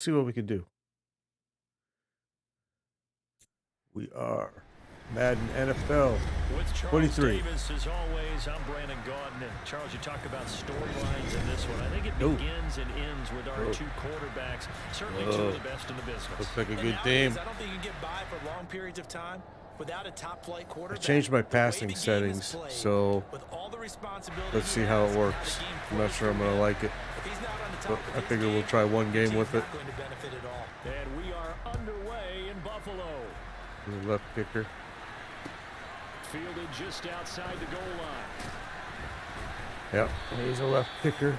See what we can do. We are Madden NFL With Charles 23. Davis, as always, I'm Brandon Gaudin. And Charles, you talk about storylines in this one. I think it No. begins and ends with our two quarterbacks. Certainly two of the best in the business. Looks like a good nowadays, game. I don't think you can get by for long periods of time without a top-flight I quarterback. changed my The way passing the game is settings, played, so with all the responsibility let's he see how has it and works. the game I'm not flows sure I'm for going to him. like it, If he's not on the but top of I his figure we'll game, try one the game team's with it. not going to benefit at all. And we are underway in Buffalo. The left kicker. Fielded just outside the goal line. Yep, he's a left kicker.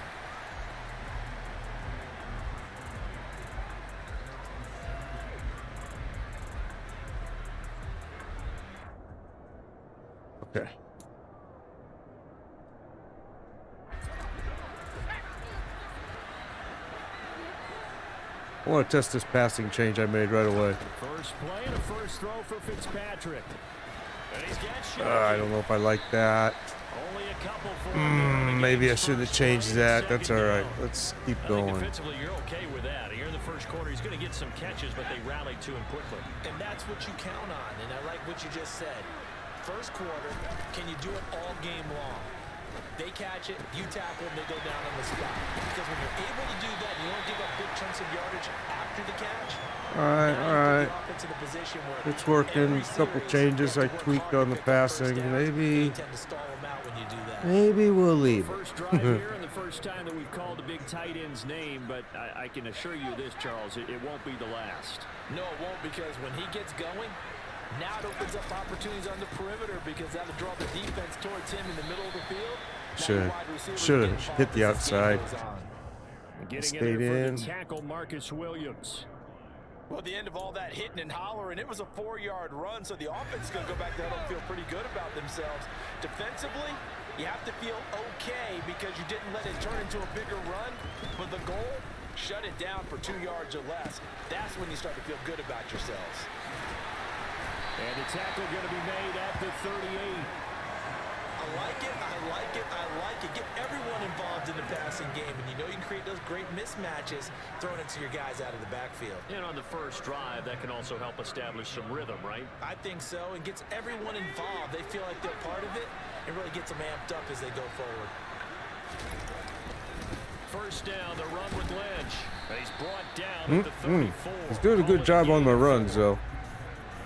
Okay. I want to test this passing change I made right away. First play and a first throw for Fitzpatrick. And he's got I don't know if I like that. Only a couple for him. Maybe I should have changed that. That's all right. Let's keep I think going. defensively, you're okay with that. Here in the first quarter, he's going to get some catches, but they rallied to him quickly. And that's what you count on, and I like what you just said. First quarter, can you do it all game long? They catch it, you tackle them, they go down on the spot. Because when you're able to do that, you don't give up big chunks of yardage after the catch. All right, all right. It's working. A couple changes I tweaked on the passing. Maybe we'll leave First it. drive here and the first time that we've called a big tight end's name, but I can assure you this, Charles, it won't be the last. No, it won't, because when he gets going, now it opens up opportunities on the perimeter, because that'll draw the defense towards him in the middle of the field. Should have hit the outside. Getting Stayed in there for in. the tackle, Marcus Williams. Well, the end of all that hitting and hollering, it was a 4-yard run, so the offense is going to go back there and feel pretty good about themselves. Defensively, you have to feel okay because you didn't let it turn into a bigger run, but the goal, shut it down for 2 yards or less. That's when you start to feel good about yourselves. And the tackle going to be made at the 38. I like it, I like it, I like it. Get everyone involved in the passing game, and you know you can create those great mismatches throwing it to your guys out of the backfield. And on the first drive, that can also help establish some rhythm, right? I think so, and gets everyone involved. They feel like they're part of it, and really gets them amped up as they go forward. First down, the run with Lynch. He's brought down at the 34. He's doing a good job on my runs, though.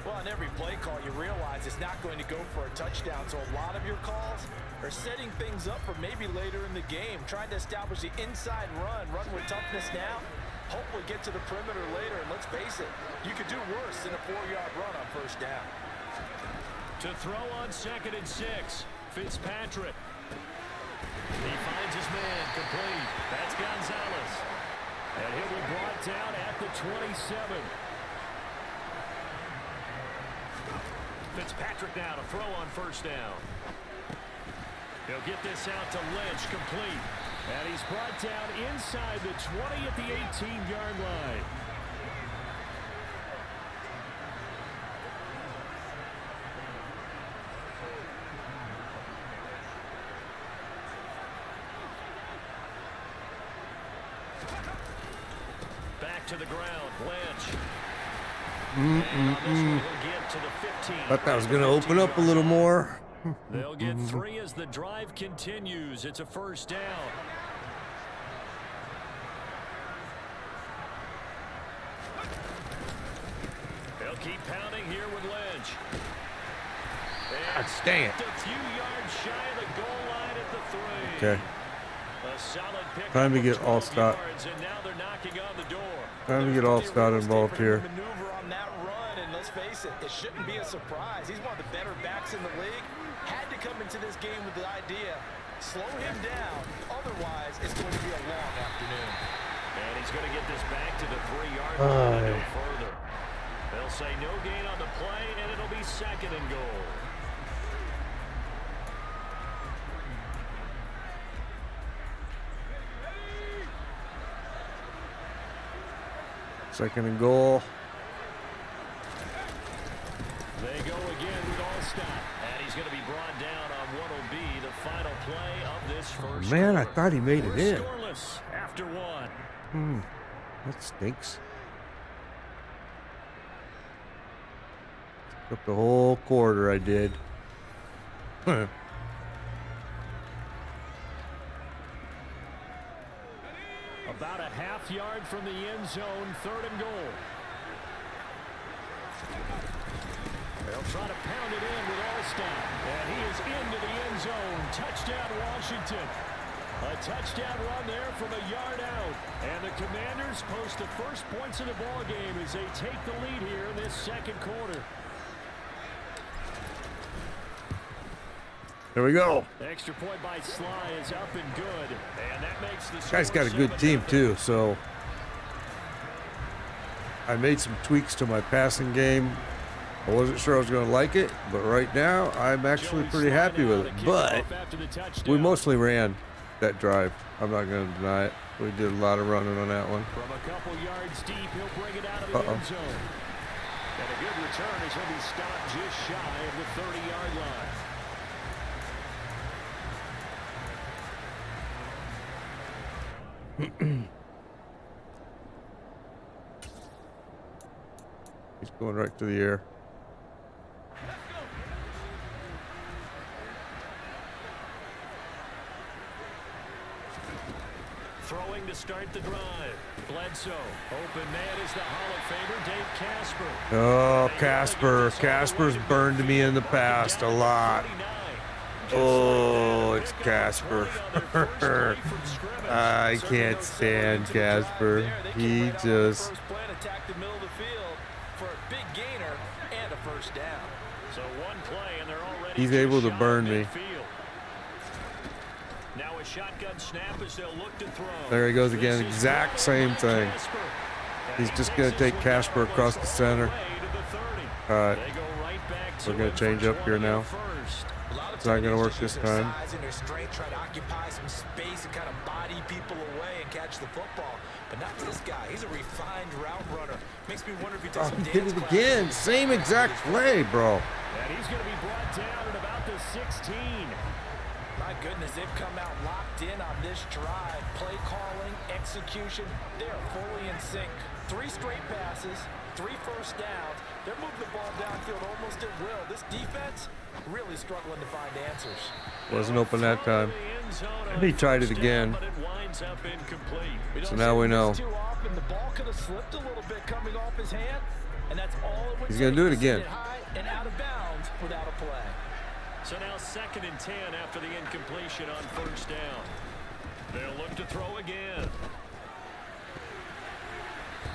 Well, on every play call, you realize it's not going to go for a touchdown, so a lot of your calls are setting things up for maybe later in the game, trying to establish the inside run with toughness now, hopefully get to the perimeter later, and let's face it, you could do worse than a 4-yard run on first down. To throw on 2nd and 6, Fitzpatrick. He finds his man, complete. That's Gonzalez. And he'll be brought down at the 27. Fitzpatrick now to throw on first down. He'll get this out to Lynch, complete. And he's brought down inside the 20 at the 18-yard line. Back to the ground, Lynch. Thought that was going to open up a little more. They'll get 3 as the drive continues. It's a first down. They'll keep pounding here with Lynch. God dang it. A few yards shy of the goal line at the 3. Okay. A solid pick Time to of get 12 All-Star. yards, and now they're knocking on the door. Time to get All-Star involved here. Maneuver on that run, and let's face it, it shouldn't be a surprise. He's one of the better backs in the league. Had to come into this game with the idea, slow him down. Otherwise, it's going to be a long afternoon. And he's going to get this back to the 3-yard line and no further. They'll say no gain on the play, and it'll be 2nd and goal. Second and goal. They go again with All-Star. And he's going to be brought down on what will be the final play of this first Man, I quarter. thought he made it We're in. scoreless after 1. That stinks. Took the whole quarter I did. About a half yard from the end zone, 3rd and goal. They'll try to pound it in with Alstott. And he is into the end zone. Touchdown, Washington. A touchdown run there from a yard out. And the Commanders post the first points of the ball game as they take the lead here in this 2nd quarter. There we go. The extra point by Sly is up and good. And that makes the Guy's got a good team too, so I made some tweaks to my passing game. I wasn't sure I was going to like it, but right now I'm actually pretty happy with it. But we mostly ran that drive. I'm not going to deny it. We did a lot of running on that one. From a couple yards deep, he'll bring it out of the end zone. And a good return as he'll be stopped just shy of the 30-yard line. He's going right to the air. Throwing to start the drive. Bledsoe. Open man is the Hall of Famer, Dave Casper. Oh, Casper. Casper's burned me in the past a lot. Oh, it's Casper. I can't stand Casper. He just... He's able to burn me. Now a shotgun snap as they'll look to throw. There he goes again. Exact same thing. He's just going to take Casper across the center. All right. We're going to change up here now. It's not going to work this time. Try to occupy some space and kind of body people away and catch the football. But not this guy. He's a refined route runner. Makes me wonder if he does some he did it again. Same exact play, bro. And he's going to be brought down at about the 16. My goodness, they've come out locked in on this drive. Play calling, execution, they are fully in sync. 3 straight passes, 3 first downs. They're moving the ball downfield almost at will. This defense really struggling to find answers. Wasn't open that time. And he tried it again. So now we know. The ball could have slipped a little bit coming off his hand, and that's all it would He's going to do it again. And out of bounds without a play. So now 2nd and 10 after the incompletion on first down. They'll look to throw again.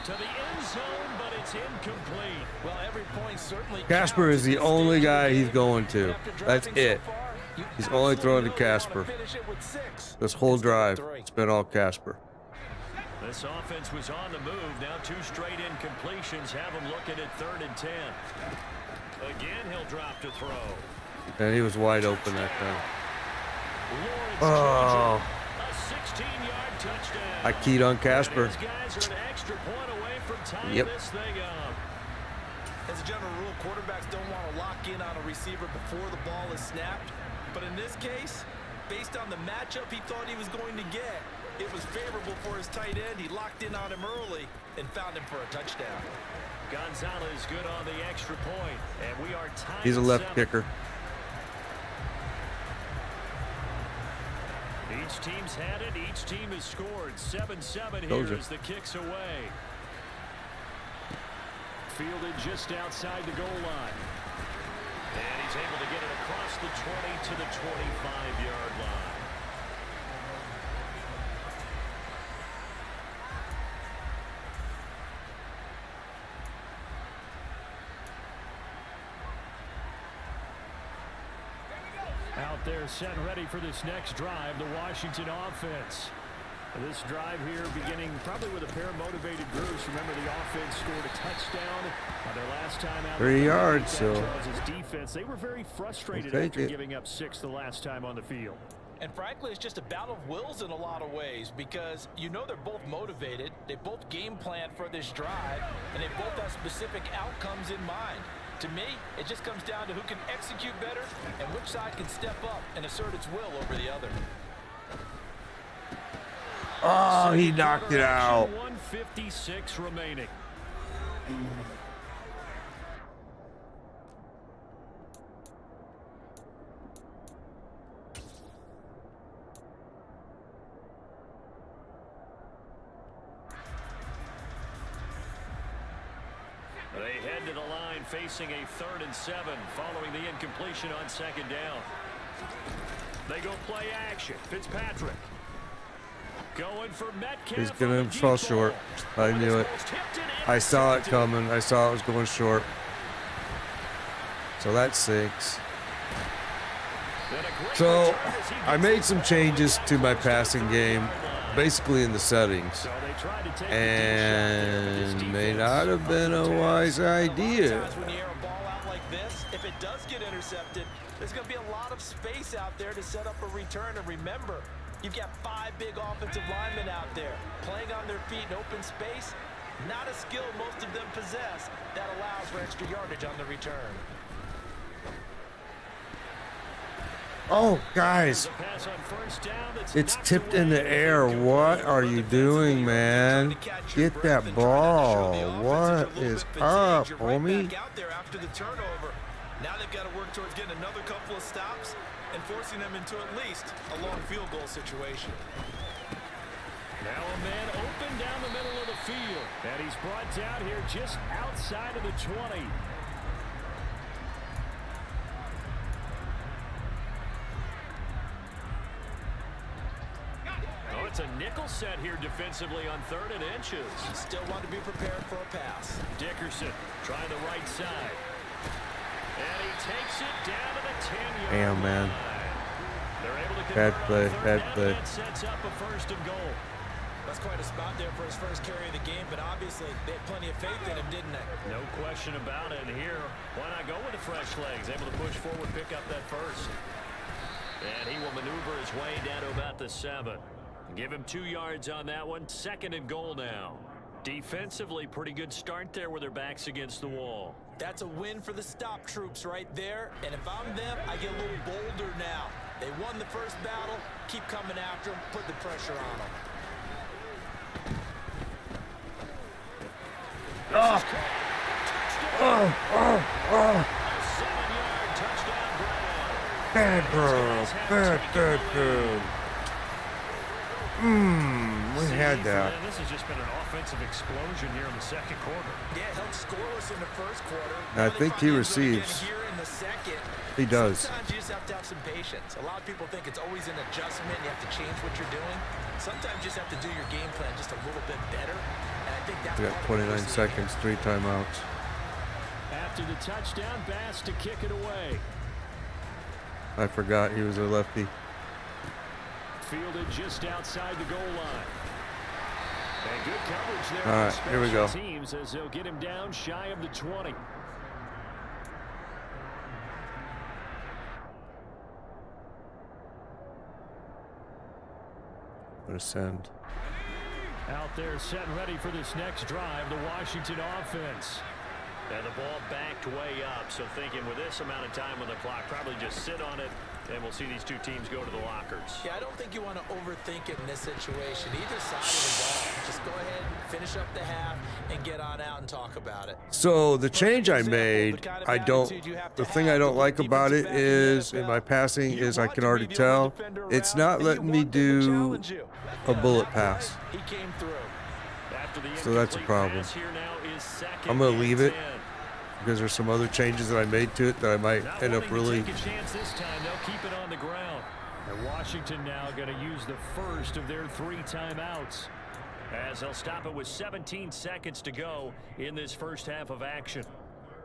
To the end zone, but it's incomplete. Well, every point certainly. Casper is the only guy he's going to. That's it. He's only throwing to Casper. This whole drive, it's been all Casper. This offense was on the move. Now 2 straight incompletions have him looking at 3rd and 10. Again, he'll drop to throw. And he was wide open that time. Oh. A 16-yard touchdown. I keyed on Casper. These guys are an extra point away from tying this thing up. As a general rule, quarterbacks don't want to lock in on a receiver before the ball is snapped. But in this case, based on the matchup he thought he was going to get, it was favorable for his tight end. He locked in on him early and found him for a touchdown. Gonzalez good on the extra point, and we are tied. He's a left kicker. Each team's had it. Each team has scored. 7-7 here as the kick's away. Fielded just outside the goal line. And he's able to get it across the 20 to the 25-yard line. Out there set ready for this next drive, the Washington offense. This drive here beginning probably with a pair of motivated groups. Remember, the offense scored a touchdown their last time out. 3 yards, so defense, they were very frustrated after giving up 6 the last time on the field. And frankly, it's just a battle of wills in a lot of ways because you know they're both motivated. They both game plan for this drive, and they both have specific outcomes in mind. To me, it just comes down to who can execute better and which side can step up and assert its will over the other. Oh, he knocked it out. 156 remaining. They head to the line facing a 3rd and 7 following the incompletion on 2nd down. They go play action. Fitzpatrick going for Metcalf. He's going to fall short. I knew it. I saw it coming. I saw it was going short. So that's 6. So I made some changes to my passing game, basically in the settings, and may not have been a wise idea. When you air a ball out like this, if it does get intercepted, there's going to be a lot of space out there to set up a return. And remember, you've got 5 big offensive linemen out there playing on their feet in open space. Not a skill most of them possess that allows for extra yardage on the return. Oh, guys, it's tipped in the air. What are you doing, man? Get that ball. What is up, homie? Now they've got to work towards getting another couple of stops and forcing them into at least a long field goal situation. Now a man open down the middle of the field, and he's brought down here just outside of the 20. Oh, it's a nickel set here defensively on 3rd and inches. Still want to be prepared for a pass. Dickerson trying the right side. And he takes it down to the 10-yard Damn, man. line. They're able to Bad play, convert on 3rd bad down, play. and that sets up a 1st and goal. That's quite a spot there for his first carry of the game, but obviously they had plenty of faith in him, didn't they? No question about it. And here, why not go with the fresh legs? Able to push forward, pick up that 1st. And he will maneuver his way down to about the 7. Give him 2 yards on that one. 2nd and goal now. Defensively, pretty good start there with their backs against the wall. That's a win for the stop troops right there. And if I'm them, I get a little bolder now. They won the first battle. Keep coming after them. Put the pressure on them. Oh. Oh. Seven-yard touchdown grab. Bad girl. Bad. We had that. Man, this has just been an offensive explosion here in the 2nd quarter. Yeah, held scoreless in the 1st quarter. I think he receives. Here in the 2nd. He does. Sometimes you just have to have some patience. A lot of people think it's always an adjustment. You have to change what you're doing. Sometimes you just have to do your game plan just a little bit better. And I think that's We got 29 seconds, 3 timeouts. After the touchdown, Bass to kick it away. I forgot he was a lefty. Fielded just outside the goal line. And good coverage there. All right, here we go. Teams as they'll get him down shy of the 20. Gonna send. Out there set and ready for this next drive, the Washington offense. And the ball backed way up, so thinking with this amount of time on the clock, probably just sit on it, and we'll see these 2 teams go to the lockers. Yeah, I don't think you want to overthink it in this situation. Either side of the ball, just go ahead, finish up the half, and get on out and talk about it. So the change I made, the thing I don't like about it is, in my passing, is I can already tell, it's not letting me do a bullet pass. He came through. So that's a problem. I'm going to leave it because there's some other changes that I made to it that I might end up really. Take a chance this time, they'll keep it on the ground. And Washington now going to use the first of their 3 timeouts as they'll stop it with 17 seconds to go in this first half of action.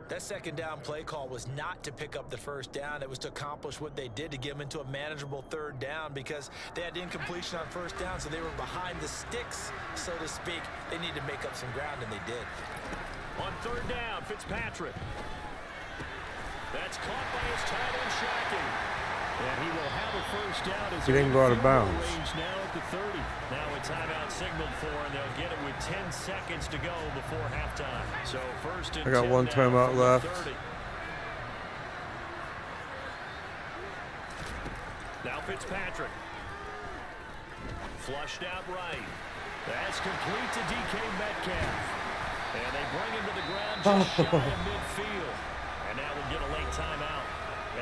That 2nd down play call was not to pick up the 1st down. It was to accomplish what they did to get them into a manageable 3rd down because they had incompletion on 1st down, so they were behind the sticks, so to speak. They needed to make up some ground, and they did. On 3rd down, Fitzpatrick. That's caught by his tight end, Shackey. And he will have a 1st down. As he didn't go out of bounds. Now at the 30. Now a timeout signaled for, and they'll get it with 10 seconds to go before halftime. So 1st and I got 10 1 now timeout from the left. 30. Now Fitzpatrick. Flushed out right. That's complete to DK Metcalf. And they bring him to the ground just shy of midfield. And now we'll get a late timeout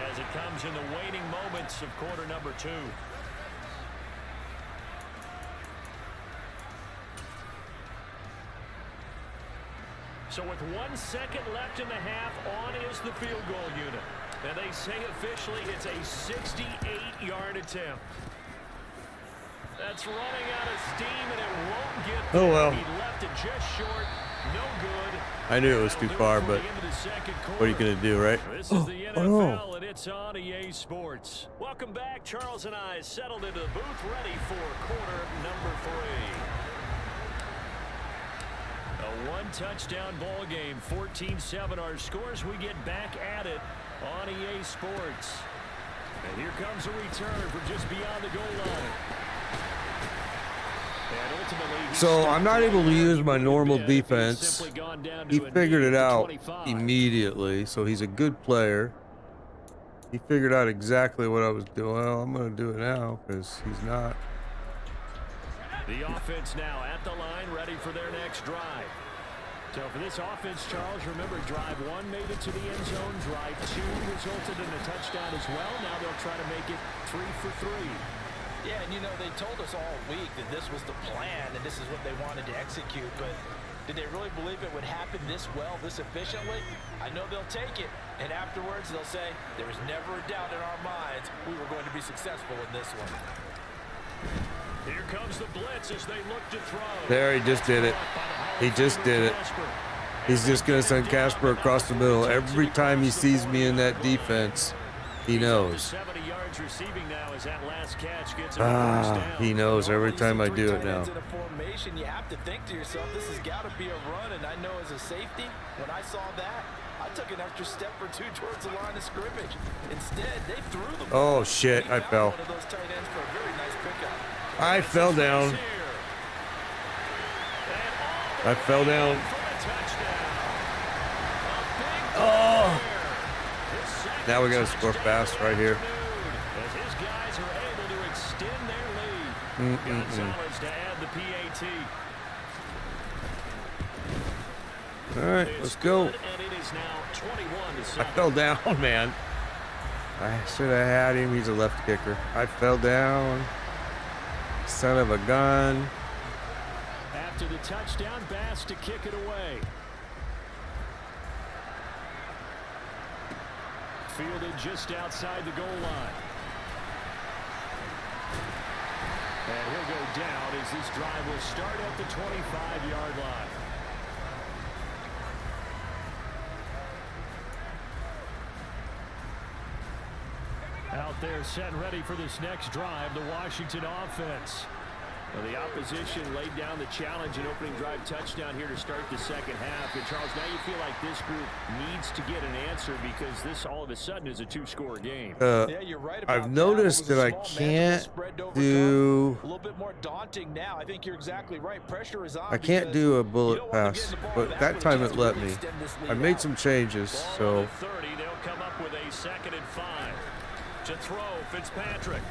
as it comes in the waning moments of quarter number 2. So with 1 second left in the half, on is the field goal unit. And they say officially it's a 68-yard attempt. That's running out of steam, and it won't get there. Oh, well. He left it just short. No good. I knew it was too far, but what are you going to do, right? This is the NFL, and it's on EA Sports. Welcome back. Charles and I settled into the booth, ready for quarter number 3. A one-touchdown ball game, 14-7 our scores. We get back at it on EA Sports. And here comes a return from just beyond the goal line. So I'm not able to use my normal defense. He figured it out immediately, so he's a good player. He figured out exactly what I was doing. Well, I'm going to do it now because he's not. The offense now at the line, ready for their next drive. So for this offense, Charles, remember, drive 1 made it to the end zone. Drive 2 resulted in a touchdown as well. Now they'll try to make it 3 for 3. Yeah, and you know, they told us all week that this was the plan and this is what they wanted to execute, but did they really believe it would happen this well, this efficiently? I know they'll take it, and afterwards they'll say, there was never a doubt in our minds we were going to be successful in this one. Here comes the blitz as they look to throw. There, he just did it. He just did it. He's just going to send Casper across the middle. Every time he sees me in that defense, he knows. He knows every time I do it now. You have to think to yourself, this has got to be a run, and I know as a safety, when I saw that, I took an extra step or two towards the line of scrimmage. Instead, they threw the ball. Oh, shit, I fell. One of those tight ends for a very nice pickup. I fell down. I fell down. Oh! Now we got to score fast right here. His guys are able to extend their lead. Gonzalez to add the PAT. All right, let's go. I fell down, man. I should have had him. He's a left kicker. I fell down. Son of a gun. After the touchdown, Bass to kick it away. Fielded just outside the goal line. And he'll go down as this drive will start at the 25-yard line. Out there set and ready for this next drive, the Washington offense. Well, the opposition laid down the challenge and opening drive touchdown here to start the second half. And Charles, now you feel like this group needs to get an answer because this all of a sudden is a 2-score game. Yeah, you're right about I've noticed that I can't do a little bit more daunting now. I think you're exactly right. Pressure is on. I can't do a bullet pass, but that time it let me. I made some changes, so 30, they'll come up with a 2nd and 5. To throw, Fitzpatrick.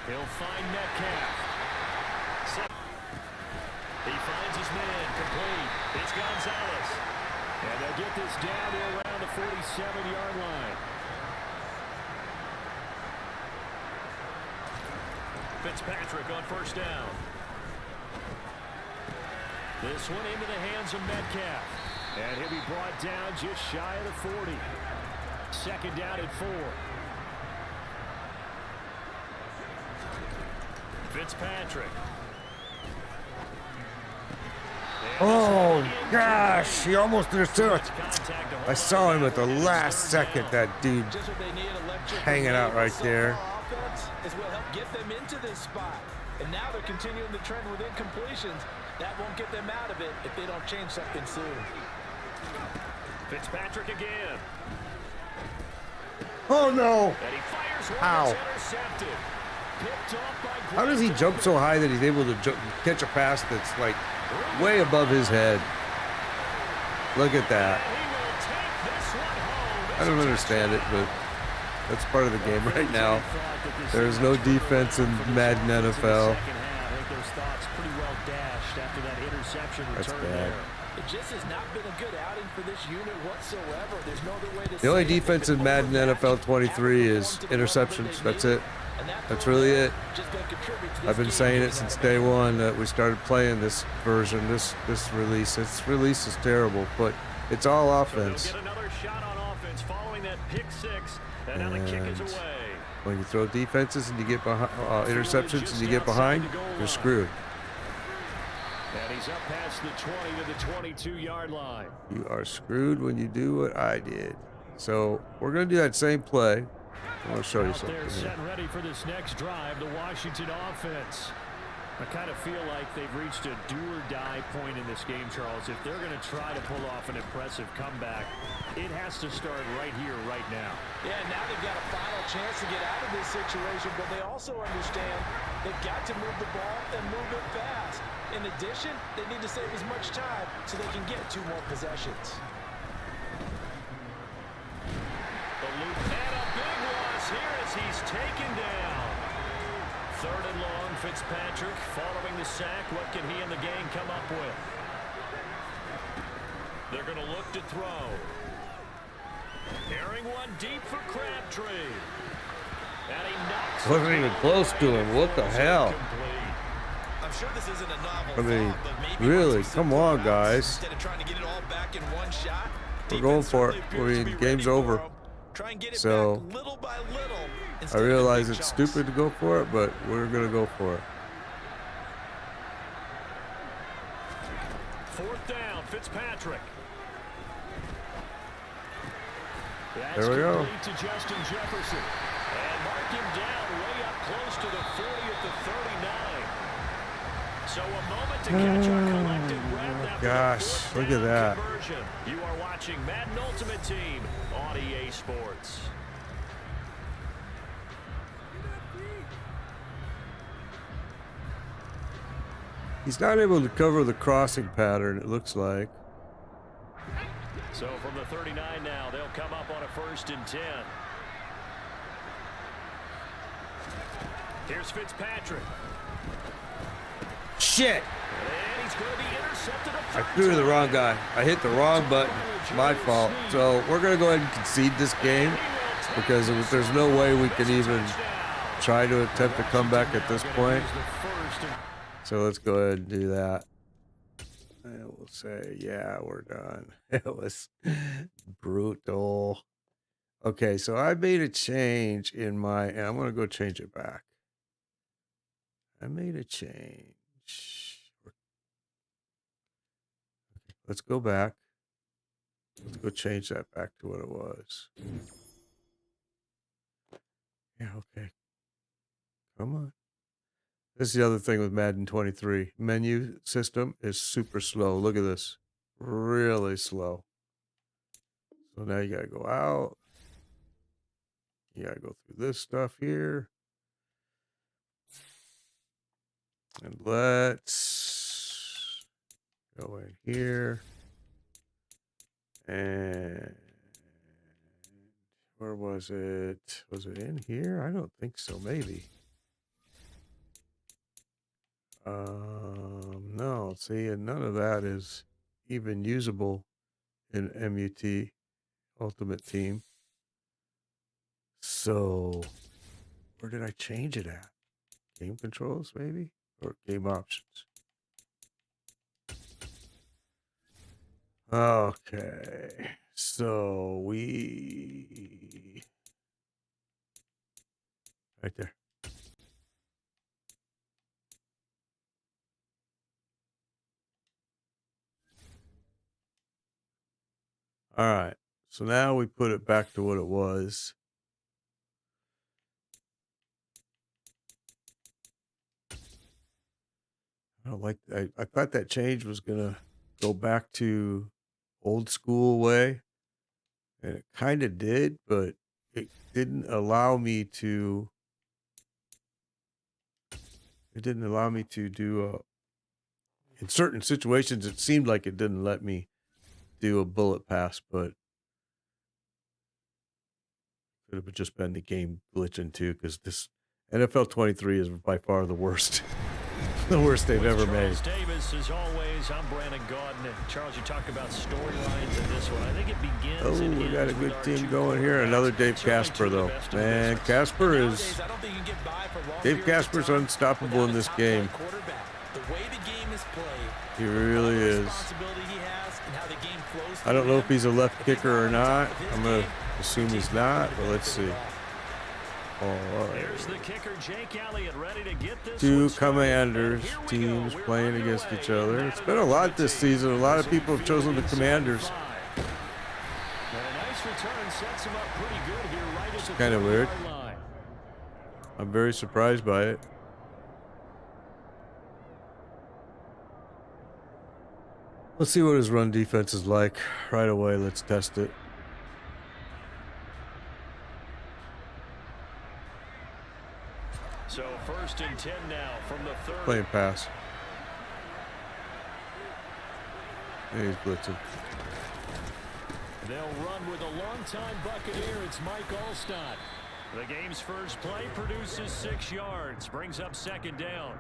He'll find Metcalf. He finds his man, complete. It's Gonzalez. And they'll get this down to around the 47-yard line. Fitzpatrick on 1st down. This one into the hands of Metcalf. And he'll be brought down just shy of the 40. 2nd down at 4. Fitzpatrick. oh gosh, he almost intercepted. I saw him at the last second. That dude hanging out right there. Is what helped get them into this spot, and now they're continuing the trend with incompletions. That won't get them out of it if they don't change something soon. Fitzpatrick again. Oh no! And he fires one. Ow. That's intercepted. Picked off by How does he jump so high that he's able to catch a pass that's like way above his head? Look at that. I don't understand it, but That's part of the game right now. There's no defense in Madden NFL. That's bad. It just has not been a good outing for this unit whatsoever. There's no other way to The only say it. defense in Madden NFL 23 is interceptions. That's it. That's really it. I've been saying it since day one that we started playing this version, this release. This release is terrible, but it's all offense. And when you throw defenses and you get behind, interceptions and you get behind, you're screwed. And he's up past the 20 to the 22-yard line. You are screwed when you do what I did. So we're going to do that same play. I want to show you something They're here. set ready for this next drive, the Washington offense. I kind of feel like they've reached a do-or-die point in this game, Charles. If they're going to try to pull off an impressive comeback, it has to start right here, right now. Yeah, now they've got a final chance to get out of this situation, but they also understand they've got to move the ball and move it fast. In addition, they need to save as much time so they can get 2 more possessions. The loop and a big loss here as he's taken down. 3rd and long, Fitzpatrick following the sack. What can he and the gang come up with? They're going to look to throw. Airing one deep for Crabtree. And he knocks it Wasn't even close to him. What the hell? I'm sure this isn't a novel I mean, thought, but maybe really, come on, guys. Instead of trying to get it all back in one shot, We're going for it. I mean, game's over. Try and get it So, back little by little. I instead of realize big it's chunks. stupid to go for it, but we're going to go for it. 4th down, Fitzpatrick. That's There we go. complete to Justin Jefferson. And mark him down way up close to the 40 at the 39. So a moment to catch our collective breath after Gosh, the 4th look at down that. conversion. You are watching Madden Ultimate Team on EA Sports. He's not able to cover the crossing pattern, it looks like. So from the 39 now, they'll come up on a 1st and 10. Here's Fitzpatrick. Shit! And he's going to be intercepted. I threw to the wrong guy. I hit the wrong button. My fault. So we're going to go ahead and concede this game because there's no way we can even try to attempt a comeback at this point. So let's go ahead and do that. And we'll say, yeah, we're done. It was brutal. Okay, so I made a change in my, and I'm going to go change it back. I made a change. Let's go back. Let's go change that back to what it was. Yeah, okay. Come on. This is the other thing with Madden 23. Menu system is super slow. Look at this. Really slow. So now you got to go out. You got to go through this stuff here. And let's go in here. And where was it? Was it in here? I don't think so. Maybe. No, see, and none of that is even usable in MUT Ultimate Team. So, where did I change it at? Game controls, maybe? Or game options? Okay, so right there. All right, so now we put it back to what it was. I don't like. I thought that change was gonna go back to old school way, and it kind of did, but it didn't allow me to. It didn't allow me to do. In certain situations, it seemed like it didn't let me do a bullet pass, but Could have just been the game glitching too, because this NFL 23 is by far the worst. The worst they've ever made. Davis, as always, I'm Brandon Gaudin. And Charles, you talk about storylines in this one. I think it begins. Oh, we got a good team going here. Another Dave Casper, though. Man, Casper is. Dave Casper's unstoppable in this game. He really is. I don't know if he's a left kicker or not. I'm going to assume he's not, but let's see. All right. There's the kicker, Jake Elliott, ready to get this. Two Commanders teams playing against each other. It's been a lot this season. A lot of people have chosen the Commanders. It's kind of weird. I'm very surprised by it. Let's see what his run defense is like right away. Let's test it. So 1st and 10 now from the 30. Playing pass. And he's blitzing. They'll run with a longtime Buccaneer. It's Mike Alstott. The game's first play produces 6 yards. Brings up 2nd down.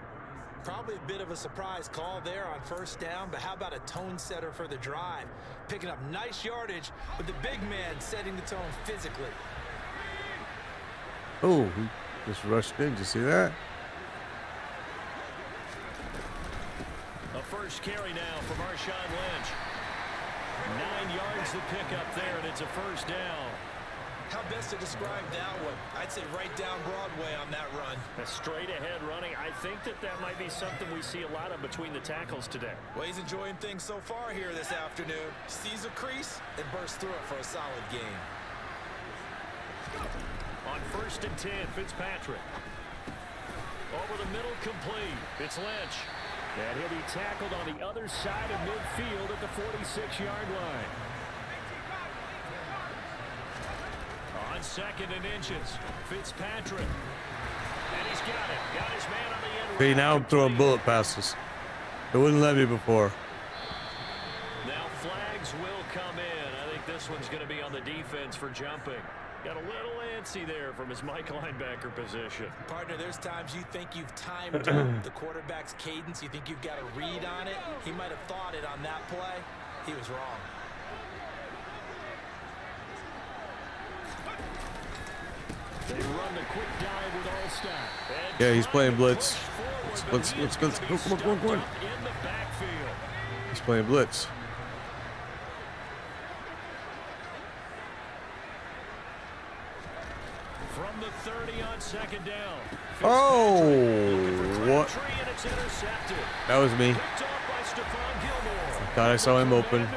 Probably a bit of a surprise call there on 1st down, but how about a tone setter for the drive? Picking up nice yardage with the big man setting the tone physically. Oh, he just rushed in. Did you see that? A first carry now from Marshawn Lynch. 9 yards to pick up there, and it's a 1st down. How best to describe that one? I'd say right down Broadway on that run. A straight ahead running. I think that might be something we see a lot of between the tackles today. Well, he's enjoying things so far here this afternoon. Sees a crease and bursts through it for a solid game. On 1st and 10, Fitzpatrick. Over the middle, complete. It's Lynch. And he'll be tackled on the other side of midfield at the 46-yard line. On 2nd and inches, Fitzpatrick. And he's got it. Got his man on the end. Okay, now I'm throwing bullet passes. It wouldn't let me before. Now flags will come in. I think this one's going to be on the defense for jumping. Got a little antsy there from his Mike linebacker position. Partner, there's times you think you've timed the quarterback's cadence. You think you've got a read on it. He might have thought it on that play. He was wrong. They run the quick dive with Alstott. Yeah, he's playing blitz. Let's go. Come on. He's playing blitz. From the 30 on 2nd down. Oh, what? That was me. I thought I saw him open.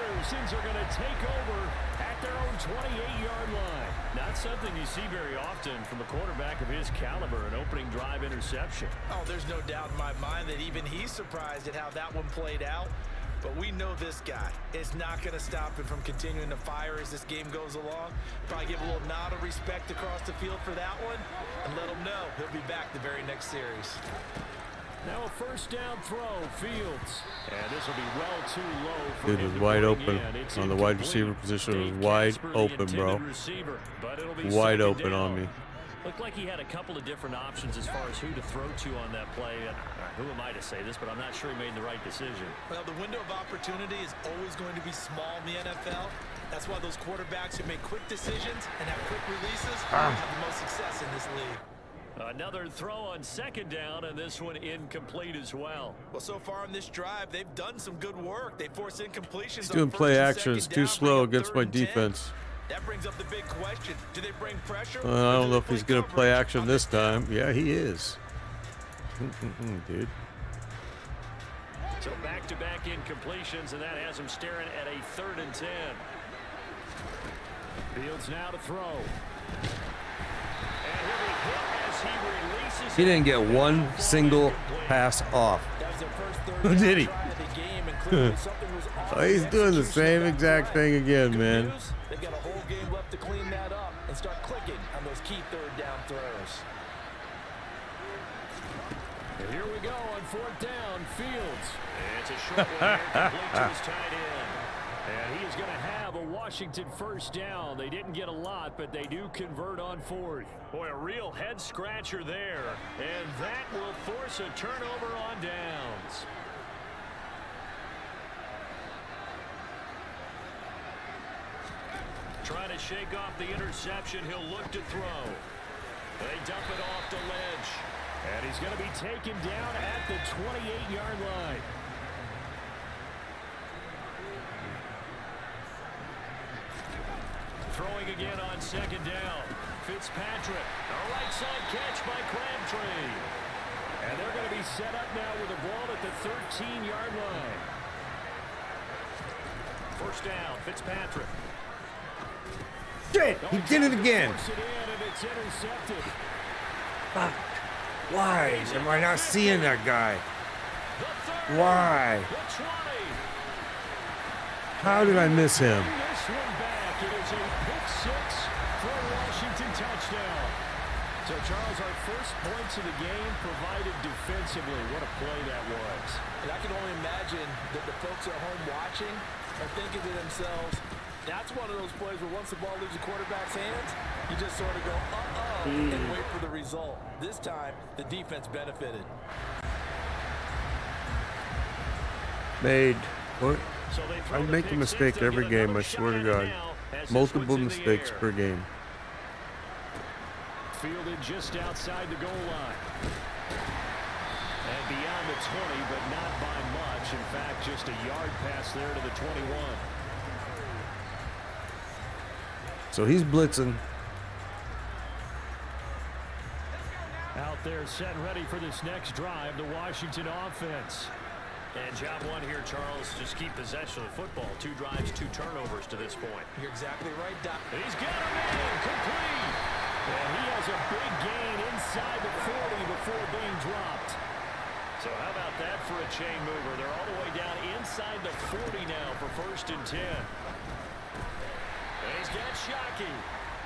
Not something you see very often from a quarterback of his caliber, an opening drive interception. Oh, there's no doubt in my mind that even he's surprised at how that one played out. But we know this guy is not going to stop him from continuing to fire as this game goes along. Probably give a little nod of respect across the field for that one and let him know he'll be back the very next series. Now a 1st down throw, Fields. And this will be well too low for Dude was wide open on the wide receiver position. It was wide open, bro. Wide open on me. Looked like he had a couple of different options as far as who to throw to on that play. And who am I to say this, but I'm not sure he made the right decision. Well, the window of opportunity is always going to be small in the NFL. That's why those quarterbacks who make quick decisions and have quick releases have the most success in this league. Another throw on 2nd down, and this one incomplete as well. Well, so far on this drive, they've done some good work. They forced incompletions. He's doing play action. It's too slow against my defense. That brings up the big question. Do they bring pressure? I don't know if he's going to play action this time. Yeah, he is. Dude. So back-to-back incompletions, and that has him staring at a 3rd and 10. Fields now to throw. And he'll be hit as he releases. He didn't get one single pass off. Did he? Oh, he's doing the same exact thing again, man. They've got a whole game left to clean that up and start clicking on those key 3rd down throws. And here we go on 4th down, Fields. And it's a short one here, complete to his tight end. And he is going to have a Washington first down. They didn't get a lot, but they do convert on fourth. Boy, a real head scratcher there. And that will force a turnover on downs. Trying to shake off the interception. He'll look to throw. They dump it off to Lynch. And he's going to be taken down at the 28-yard line. Throwing again on second down. Fitzpatrick. A right side catch by Crabtree. And they're going to be set up now with the ball at the 13-yard line. First down, Fitzpatrick. Shit, he did it again. It's intercepted. Fuck. Why am I not seeing that guy? Why? How did I miss him? This one back. It is a pick six for a Washington touchdown. So, Charles, our first points of the game provided defensively. What a play that was. And I can only imagine that the folks at home watching are thinking to themselves, that's one of those plays where once the ball leaves the quarterback's hands, you just sort of go, and wait for the result. This time, the defense benefited. What? I make a mistake every game, I swear to God. Multiple mistakes per game. Fielded just outside the goal line. And beyond the 20, but not by much. In fact, just a yard pass there to the 21. So he's blitzing. Out there set and ready for this next drive, the Washington offense. And job one here, Charles, just keep possession of the football. 2 drives, 2 turnovers to this point. You're exactly right, Doc. He's got him in, complete. And he has a big gain inside the 40 before being dropped. So how about that for a chain mover? They're all the way down inside the 40 now for 1st and 10. And he's got Shockey.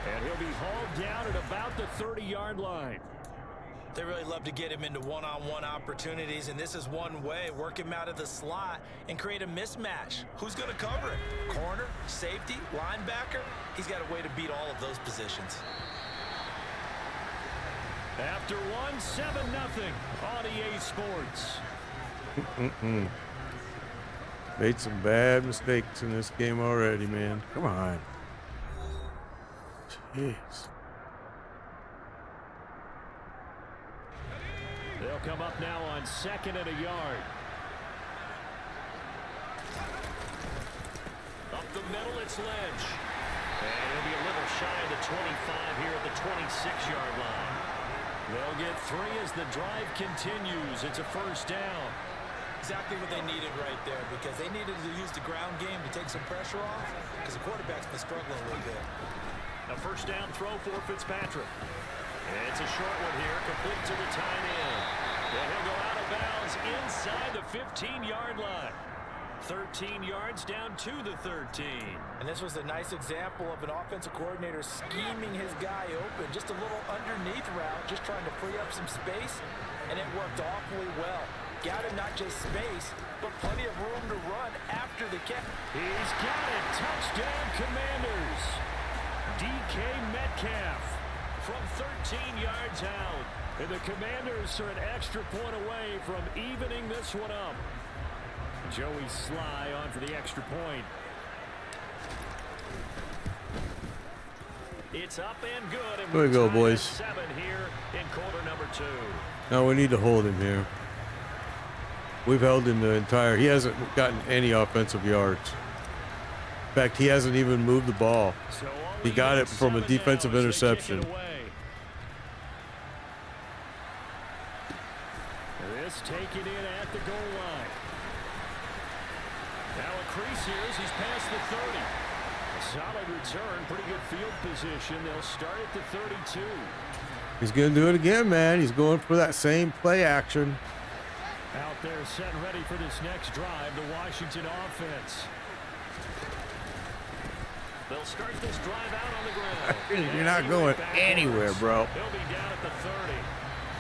And he'll be hauled down at about the 30-yard line. They really love to get him into one-on-one opportunities, and this is one way. Work him out of the slot and create a mismatch. Who's going to cover it? Corner, safety, linebacker? He's got a way to beat all of those positions. After one, 7-0 on EA Sports. Made some bad mistakes in this game already, man. Come on. Jeez. They'll come up now on 2nd and a yard. Up the middle, it's Lynch. And he'll be a little shy of the 25 here at the 26-yard line. They'll get 3 as the drive continues. It's a first down. Exactly what they needed right there, because they needed to use the ground game to take some pressure off, because the quarterback's been struggling a little bit. A first down throw for Fitzpatrick. It's a short one here, complete to the tight end. And he'll go out of bounds inside the 15-yard line. 13 yards down to the 13. And this was a nice example of an offensive coordinator scheming his guy open. Just a little underneath route, just trying to free up some space, and it worked awfully well. Got him not just space, but plenty of room to run after the catch. He's got it. Touchdown, Commanders. DK Metcalf from 13 yards out. And the Commanders are an extra point away from evening this one up. Joey Sly on for the extra point. It's up and good. And there we go, boys. 7 here in quarter number 2. No, we need to hold him here. We've held him the entire. He hasn't gotten any offensive yards. In fact, he hasn't even moved the ball. So he got it from a defensive interception. This taken in at the goal line. Now a crease here as he's past the 30. A solid return, pretty good field position. They'll start at the 32. He's going to do it again, man. He's going for that same play action. Out there set and ready for this next drive, the Washington offense. They'll start this drive out on the ground. You're not going anywhere, bro. He'll be down at the 30.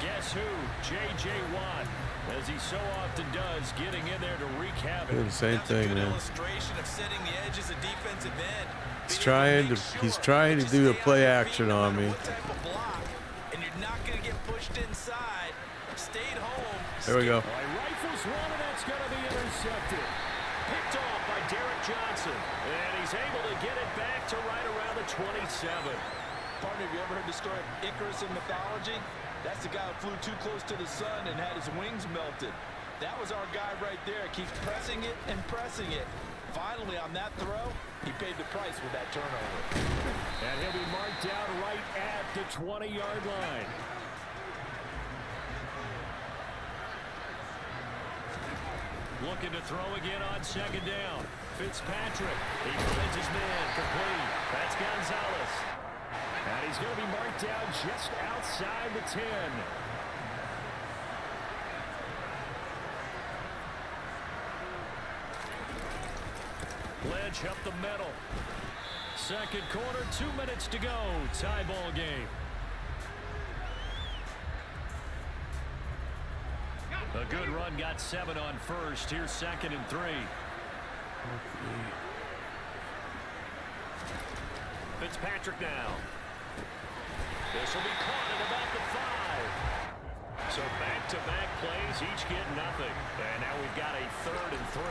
Guess who? J.J. Watt, as he so often does, getting in there to wreak havoc. Doing the same thing, man. Illustration of setting the edges of defensive end. He's trying to do a play action on me. What type of block, and you're not going to get pushed inside. Stayed home. There we go. Rifles one, and that's going to be intercepted. Picked off by Derek Johnson, and he's able to get it back to right around the 27. Partner, have you ever heard the story of Icarus in mythology? That's the guy who flew too close to the sun and had his wings melted. That was our guy right there. Keeps pressing it and pressing it. Finally, on that throw, he paid the price with that turnover. And he'll be marked down right at the 20-yard line. Looking to throw again on second down. Fitzpatrick, he finds his man, complete. That's Gonzalez. And he's going to be marked down just outside the 10. Ledge up the middle. Second quarter, 2 minutes to go. Tie ball game. A good run, got 7 on first. Here's 2nd and 3. Fitzpatrick now. This will be caught at about the 5. So back-to-back plays, each get nothing. And now we've got a 3rd and 3.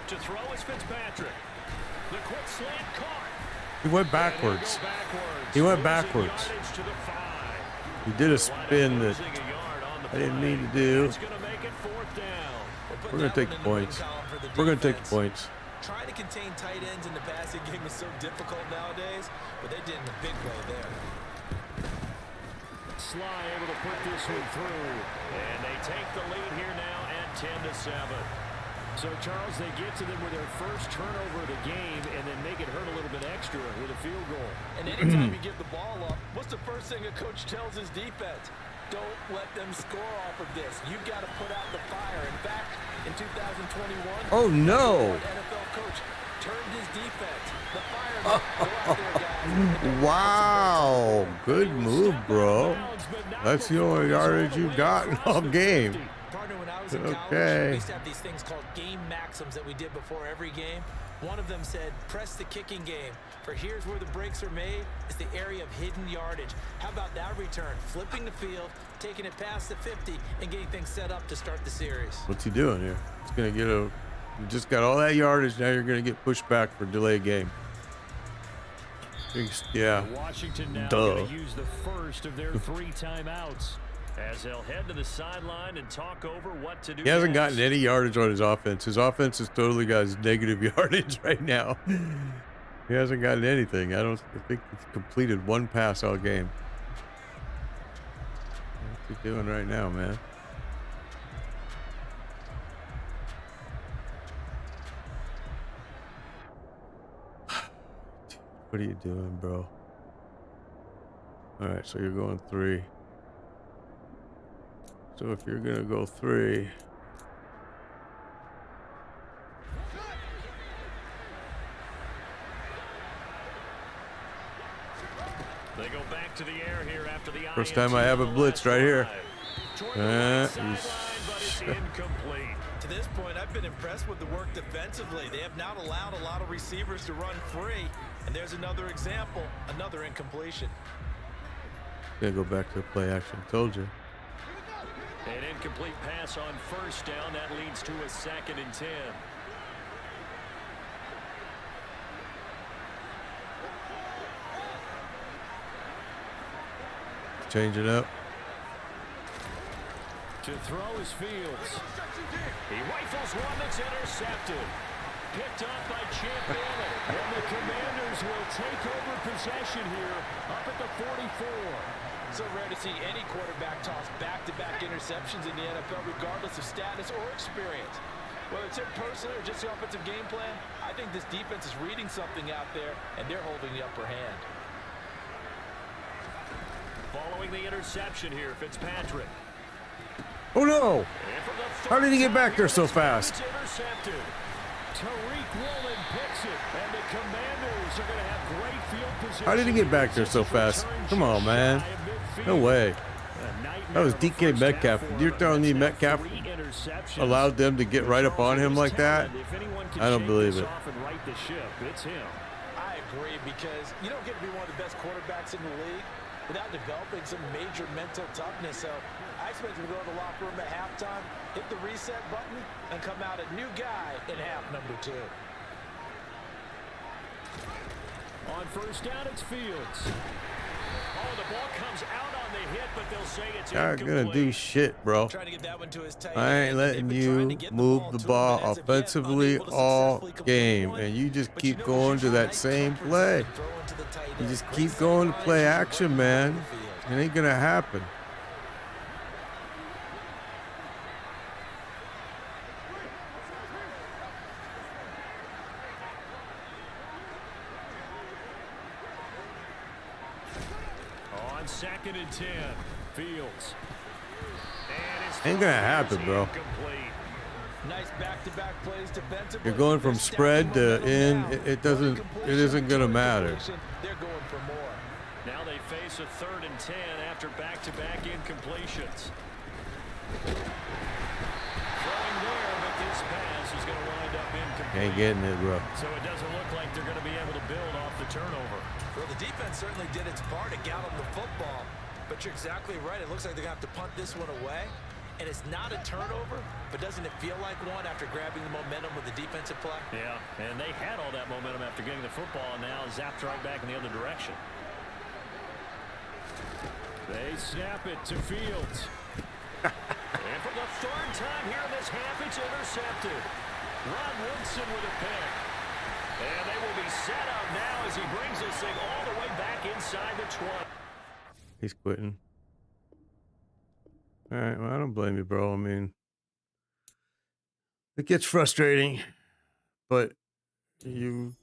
To throw is Fitzpatrick. The quick slant caught. He went backwards. He went backwards. He did a spin that I didn't mean to do. We're going to take the points. We're going to take the points. Trying to contain tight ends in the passing game is so difficult nowadays, but they did in a big way there. Sly able to put this one through, and they take the lead here now at 10-7. So, Charles, they get to them with their first turnover of the game and then make it hurt a little bit extra with a field goal. And anytime you give the ball up, what's the first thing a coach tells his defense? Don't let them score off of this. You've got to put out the fire. In fact, in 2021, oh no! NFL coach turned his defense. The fire. Go out there, guys. Wow, good move, bro. That's the only yardage you got in all game. Partner, when I was in college, we used to have these things called game maxims that we did before every game. One of them said, press the kicking game. For here's where the breaks are made, is the area of hidden yardage. How about that return? Flipping the field, taking it past the 50, and getting things set up to start the series. What's he doing here? He's going to get a... You just got all that yardage, now you're going to get pushed back for delayed game. Yeah. Washington now going to use the first of their 3 timeouts as they'll head to the sideline and talk over what to do. He hasn't gotten any yardage on his offense. His offense has totally got his negative yardage right now. He hasn't gotten anything. I think he's completed 1 pass all game. What's he doing right now, man? What are you doing, bro? All right, so you're going 3. So if you're gonna go 3, they go back to the air here after the first time I have a blitz right here. But it's incomplete. To this point, I've been impressed with the work defensively. They have not allowed a lot of receivers to run free. And there's another example, another incompletion. Gonna go back to the play action. Told you. An incomplete pass on first down. That leads to a 2nd and 10. Change it up. To throw is Fields. He rifles one that's intercepted. Picked up by Champion. And the Commanders will take over possession here up at the 44. So rare to see any quarterback toss back-to-back interceptions in the NFL, regardless of status or experience. Whether it's him personally or just the offensive game plan, I think this defense is reading something out there, and they're holding the upper hand. Following the interception here, Fitzpatrick. Oh no! How did he get back there so fast? Intercepted. Tariq Woolen picks it, and the Commanders are going to have great field position. How did he get back there so fast? Come on, man. No way. That was DK Metcalf. You're telling me Metcalf allowed them to get right up on him like that? I don't believe it. It's him. I agree, because you don't get to be one of the best quarterbacks in the league without developing some major mental toughness. So I expect him to go to the locker room at halftime, hit the reset button, and come out a new guy in half number 2. On first down, it's Fields. Oh, the ball comes out on the hit, but they'll say it's Not incomplete. gonna do shit, bro. Trying to get that one to his tight I ain't end. letting They've been trying to you get the move ball the to him, ball but as of yet, offensively unable to all successfully complete game, one. and you just But keep you know going there's to usually that nice same comfort play. zone throwing to the tight You end. just Great keep going to sight play lines, action, right man. down the field. It ain't gonna happen. On 2nd and 10, Fields. And his Ain't gonna happen, bro. incomplete. Nice back-to-back plays defensively. You're going from They're spread to stacking in. momentum It now. doesn't. One It completion, isn't gonna two matter. incompletion. They're going for more. Now they face a 3rd and 10 after back-to-back incompletions. Throwing there, but this pass is going to wind up incomplete. Ain't getting it, bro. So it doesn't look like they're going to be able to build off the turnover. Well, the defense certainly did its part to get them the football, but you're exactly right. It looks like they're going to have to punt this one away, and it's not a turnover, but doesn't it feel like one after grabbing the momentum with the defensive play? Yeah, and they had all that momentum after getting the football, and now zapped right back in the other direction. They snap it to Fields. And for the 3rd time here in this half, it's intercepted. Rod Woodson with a pick. And they will be set up now as he brings this thing all the way back inside the 20. He's quitting. All right. Well, I don't blame you, bro. I mean, it gets frustrating, but you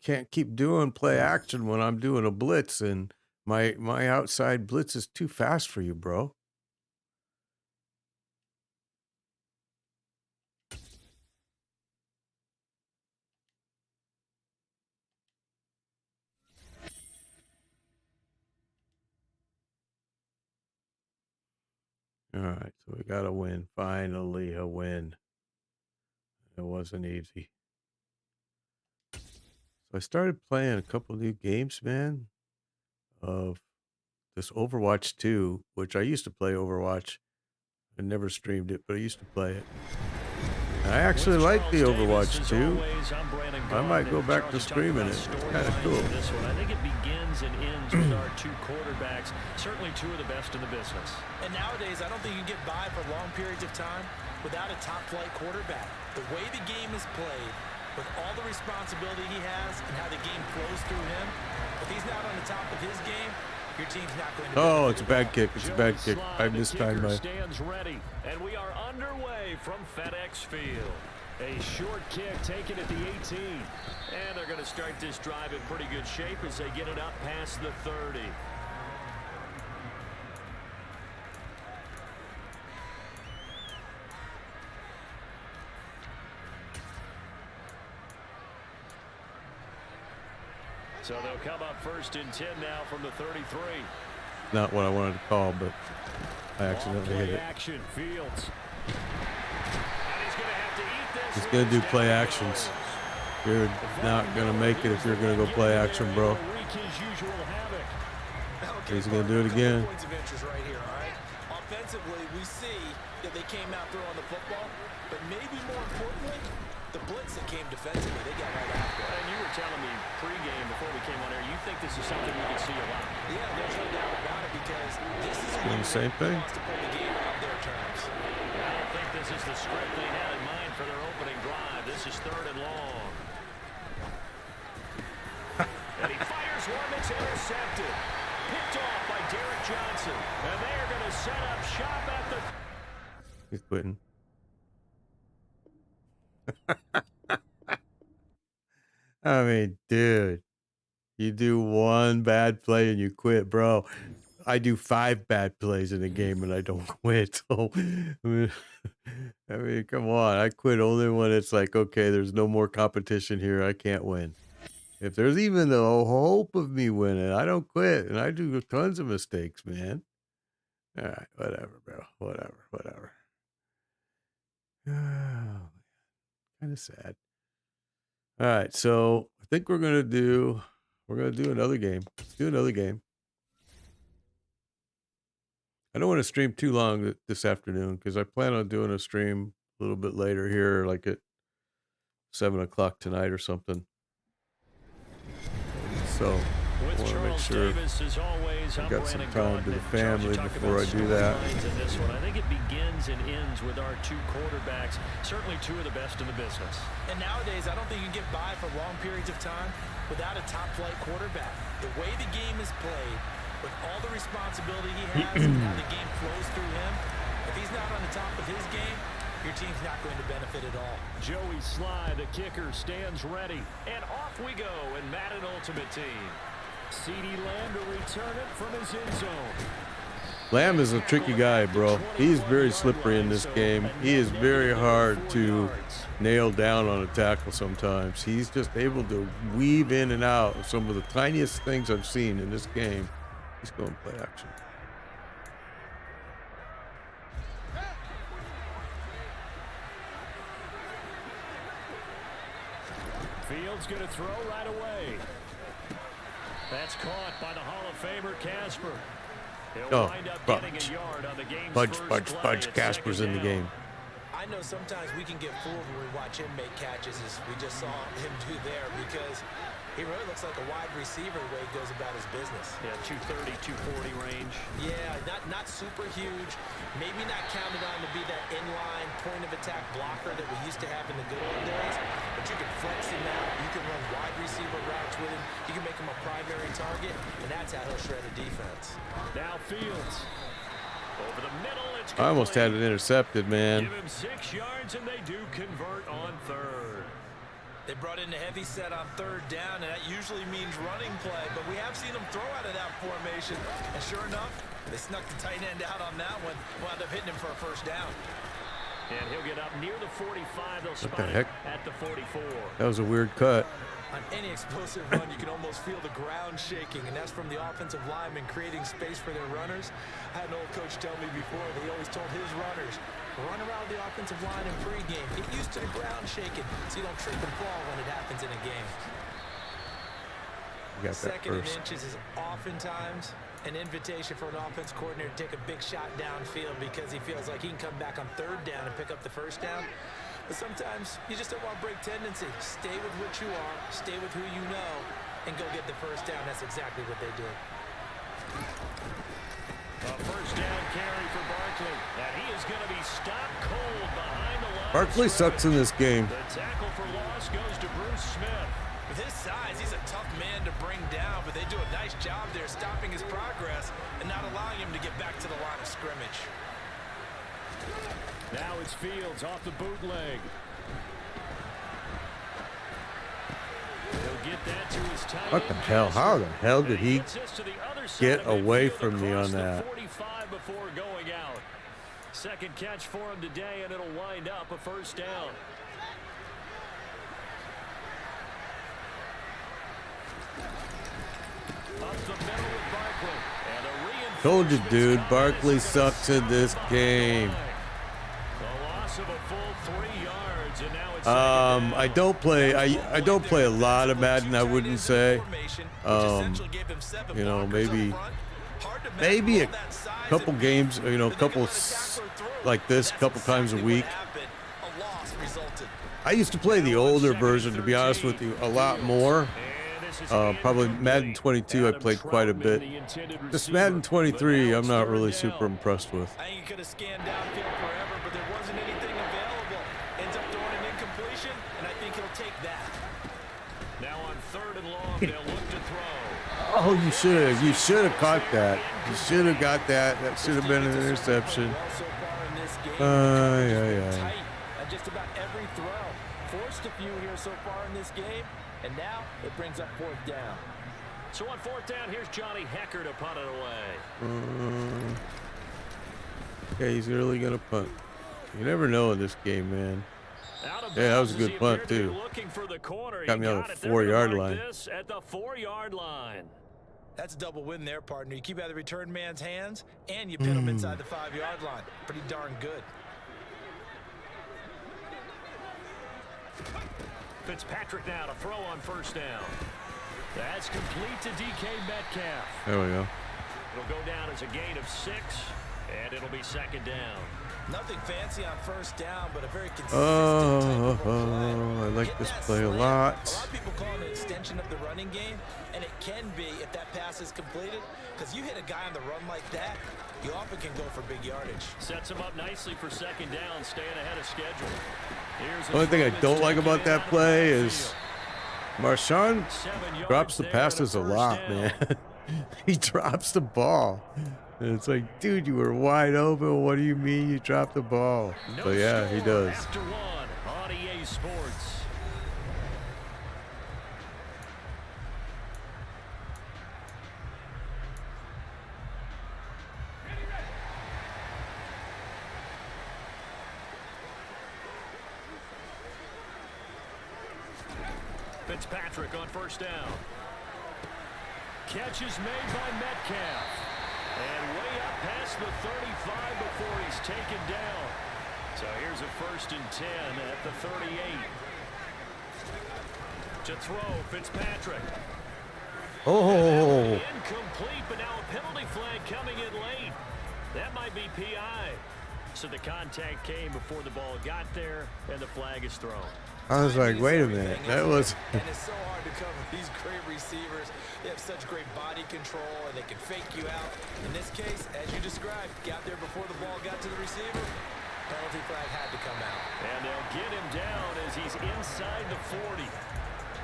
can't keep doing play action when I'm doing a blitz, and my outside blitz is too fast for you, bro. All right, so we got a win. Finally, a win. It wasn't easy. So I started playing a couple new games, man, of this Overwatch 2, which I used to play Overwatch. I never streamed it, but I used to play it. And I actually like the Overwatch 2. I might go back to streaming it. It's kind of cool. This one, I think it begins and ends with our 2 quarterbacks. Certainly 2 of the best in the business. And nowadays, I don't think you can get by for long periods of time without a top-flight quarterback. The way the game is played, with all the responsibility he has and how the game flows through him, if he's not on the top of his game, your team's not going to. Oh, it's a bad kick. It's a bad kick. I mistimed my. Stands ready, and we are underway from FedEx Field. A short kick taken at the 18, and they're going to start this drive in pretty good shape as they get it up past the 30. So they'll come up 1st and 10 now from the 33. Not what I wanted to call, but I accidentally hit it. Action, Fields. And he's going to have to eat this. He's gonna do play actions. You're not gonna make it if you're gonna go play action, bro. He's gonna do it again. Points of interest right here, all right? Offensively, we see that they came out throwing the football, but maybe more importantly, the blitz that came defensively, they got right after it. And you were telling me pregame before we came on air, you think this is something we could see a lot. Yeah, there's no doubt about it, because this is Doing the same thing. wants to play the game on their terms. I don't think this is the script they had in mind for their opening drive. This is 3rd and long. And he fires one that's intercepted. Picked off by Derek Johnson. And they are going to set up shop at the... He's quitting. I mean, dude, you do one bad play and you quit, bro. I do 5 bad plays in a game and I don't quit. So, I mean, come on. I quit only when it's like, okay, there's no more competition here. I can't win. If there's even the hope of me winning, I don't quit. And I do tons of mistakes, man. All right, whatever, bro. Whatever. Oh, kind of sad. All right, so I think we're gonna do another game. Let's do another game. I don't want to stream too long this afternoon because I plan on doing a stream a little bit later here, like at 7 o'clock tonight or something. So I want to make sure I got some time to the family before I do that. I think it begins and ends with our two quarterbacks, certainly two of the best in the business. And nowadays, I don't think you can get by for long periods of time without a top-flight quarterback. The way the game is played, with all the responsibility he has and how the game flows through him, if he's not on the top of his game, your team's not going to benefit at all. Joey Sly, the kicker, stands ready. And off we go in Madden Ultimate Team. CeeDee Lamb to return it from his end zone. Lamb is a tricky guy, bro. He's very slippery in this game. He is very hard to nail down on a tackle sometimes. He's just able to weave in and out of some of the tiniest things I've seen in this game. He's going to play action. Fields going to throw right away. That's caught by the Hall of Famer Casper. He'll wind up getting a yard on the game's first play. Casper's in the game. I know sometimes we can get fooled when we watch him make catches, as we just saw him do there, because he really looks like a wide receiver the way he goes about his business. Yeah, 230, 240 range. Yeah, not super huge. Maybe not counted on to be that inline point-of-attack blocker that we used to have in the good old days. But you can flex him out. You can run wide receiver routes with him. You can make him a primary target, and that's how he'll shred a defense. Now Fields. Over the middle, it's I almost had it intercepted, man. Give him 6 yards, and they do convert on third. They brought in the heavy set on third down, and that usually means running play, but we have seen them throw out of that formation, and sure enough, they snuck the tight end out on that one, wound up hitting him for a first down. And he'll get up near the 45. They'll spot the heck? At the 44. That was a weird cut. On any explosive run, you can almost feel the ground shaking, and that's from the offensive linemen creating space for their runners. I had an old coach tell me before that he always told his runners, run around the offensive line in pregame. Get used to the ground shaking so you don't trip and fall when it happens in a game. You got that Second first. and inches is oftentimes an invitation for an offense coordinator to take a big shot downfield because he feels like he can come back on third down and pick up the first down. But sometimes you just don't want to break tendency. Stay with what you are, stay with who you know, and go get the first down. That's exactly what they did. A first down carry for Barkley. And he is going to be stopped cold behind the line. Barkley sucks in this game. The tackle for loss goes to Bruce Smith. With his size, he's a tough man to bring down, but they do a nice job there stopping his progress and not allowing him to get back to the line of scrimmage. Now it's Fields off the bootleg. He'll get that to his tight What the end. hell? How the hell did he Gets this to the other side get of away midfield from me across on the that? 45 before going out. Second catch for him today, and it'll wind up a first down. Up the middle with Barkley. And a reinforcement. Told you, dude. Barkley sucks in this game. The loss of a full 3 yards, and now it's I don't play. I don't play a lot of Madden. I wouldn't say. You know, maybe a couple games. You know, a couple like this, a couple times a week. I used to play the older version, to be honest with you, a lot more. Probably Madden 22 I played quite a bit. This Madden 23 I'm not really super impressed with. I think he could have scanned downfield forever, but there wasn't anything available. Ends up throwing an incompletion, and I think he'll take that. Now on third and long, they'll look to throw. Oh, you should have caught that. You should have got that. That should have been an interception. Tight on just about every throw. Forced a few here so far in this game, and now it brings up fourth down. So on fourth down, here's Johnny Hecker to punt it away. Okay, he's really gonna punt. You never know in this game, man. Out of Yeah, that was bounds a as good he punt, appeared to be too. looking for the corner. Got He me on got the it. They're 4 gonna yard mark line. this at the 4 yard line. That's a double win there, partner. You keep out of the return man's hands, and you pin him inside the 5-yard line. Pretty darn good. Fitzpatrick now to throw on first down. That's complete to DK Metcalf. There we go. It'll go down as a gain of 6, and it'll be second down. Nothing fancy on first down, but a very consistent type of play. I like this play a lot. A lot of people call it an extension of the running game, and it can be if that pass is completed, because you hit a guy on the run like that, you often can go for big yardage. Sets him up nicely for second down, staying ahead of schedule. The only thing I don't like about that play is Marshawn drops the passes a lot, man. He drops the ball. And it's like, dude, you were wide open. What do you mean you dropped the ball? But yeah, he does. After one on EA Sports. Fitzpatrick on first down. Catch is made by Metcalf. And way up past the 35 before he's taken down. So here's a 1st and 10 at the 38. To throw, Fitzpatrick. Oh. Incomplete, but now a penalty flag coming in late. That might be PI. So the contact came before the ball got there, and the flag is thrown. I was like, wait a minute. That was... And it's so hard to cover these great receivers. They have such great body control, and they can fake you out. In this case, as you described, got there before the ball got to the receiver. Penalty flag had to come out. And they'll get him down as he's inside the 40.